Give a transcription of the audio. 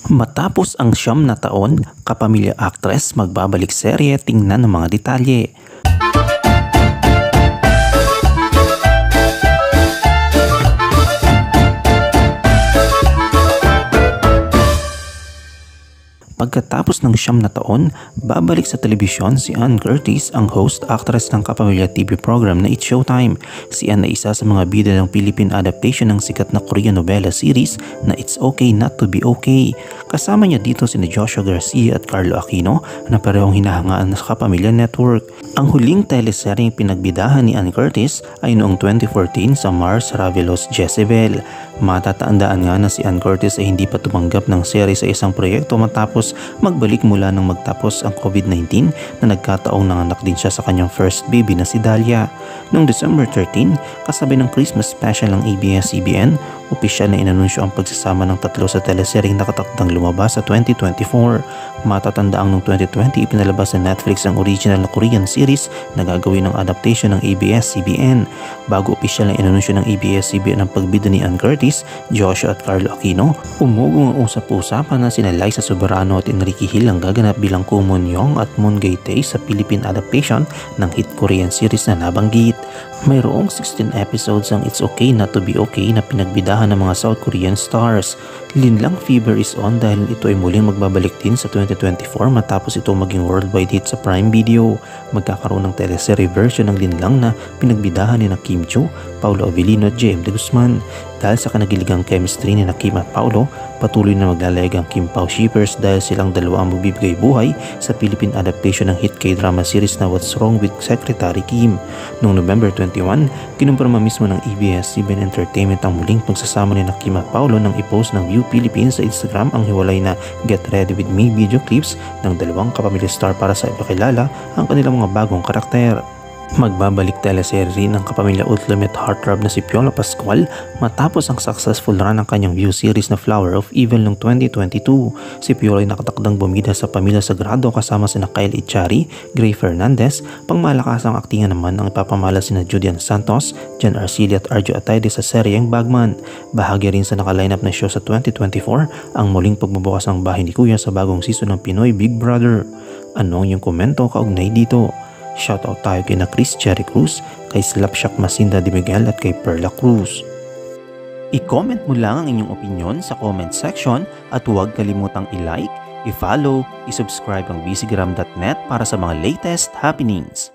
Matapos ang 9 na taon, kapamilya actress magbabalik serye, tingnan ang mga detalye. Pagkatapos ng 9 na taon, babalik sa telebisyon si Ann Curtis, ang host-actress ng kapamilya TV program na It's Showtime. Si Ann ay isa sa mga bida ng Philippine adaptation ng sikat na Korean novela series na It's Okay Not to Be Okay. Kasama niya dito sina Joshua Garcia at Carlo Aquino na parehong hinahangaan sa Kapamilya Network. Ang huling teleseryeng pinagbidahan ni Ann Curtis ay noong 2014 sa Mars Ravelos Jezebel. Matatandaan nga na si Ann Curtis ay hindi pa tumanggap ng serye sa isang proyekto matapos magbalik mula nang magtapos ang COVID-19 na nagkataong nanganak din siya sa kanyang first baby na si Dahlia. Noong December 13, kasabay ng Christmas special ng ABS-CBN, opisyal na inanunsyo ang pagsasama ng tatlo sa teleseryeng nakatakdang lumabas sa 2024. Matatandaang noong 2020 ipinalabas sa Netflix ang original na Korean series na gagawin ng adaptation ng ABS-CBN. Bago opisyal na inanunsyo ng ABS-CBN ang pagbida ni Ann Curtis, Joshua at Carlo Aquino, umugong ang usap-usapan na sina Liza Soberano at Enrique Hill ang gaganap bilang Ko Moon Young at Moon Gae-tae sa Philippine adaptation ng hit Korean series na nabanggit. Mayroong 16 episodes ang It's Okay Not to Be Okay na pinagbidahan ng mga South Korean stars. Linlang fever is on dahil ito ay muling magbabalik din sa 2024 matapos ito maging worldwide hit sa Prime Video. Magkakaroon ng teleserye version ng Linlang na pinagbidahan ni Kim Chiu, Paulo Avellino at JM De Guzman. Dahil sa kanagiligang chemistry ni Kim at Paulo, patuloy na maglalayag ang Kim Pao shippers dahil silang dalawa ang magbibigay buhay sa Philippine adaptation ng hit K-drama series na What's Wrong with Secretary Kim. Noong November 21, kinumpirma mismo ng ABS-CBN Entertainment ang muling pagsasama ni Kim at Paulo nang i-post ng View Philippines sa Instagram ang hiwalay na Get Ready With Me video clips ng dalawang kapamilya star para sa ipakilala ang kanilang mga bagong karakter. Magbabalik teleserye ng kapamilya Ultimate Heartthrob na si Piolo Pascual matapos ang successful run ng kanyang view series na Flower of Evil noong 2022. Si Piolo ay nakatakdang bumida sa Pamilya Sagrado kasama sina Kyle Echari, Gray Fernandez. Pangmalakasang aktingan naman ang ipapamala sina Judian Santos, Jan Arcilla at Arjo Atayde sa seryeng Bagman. Bahagi rin sa nakalineup na show sa 2024 ang muling pagbubukas ng bahay ni Kuya sa bagong season ng Pinoy Big Brother. Ano ang iyong komento kaugnay dito? Shoutout tayo kay na Chris Cherry Cruz, kay Slapshock Masinda de Miguel at kay Perla Cruz. I-comment mo lang ang inyong opinion sa comment section at huwag kalimutang i-like, i-follow, i-subscribe ang bcgram.net para sa mga latest happenings.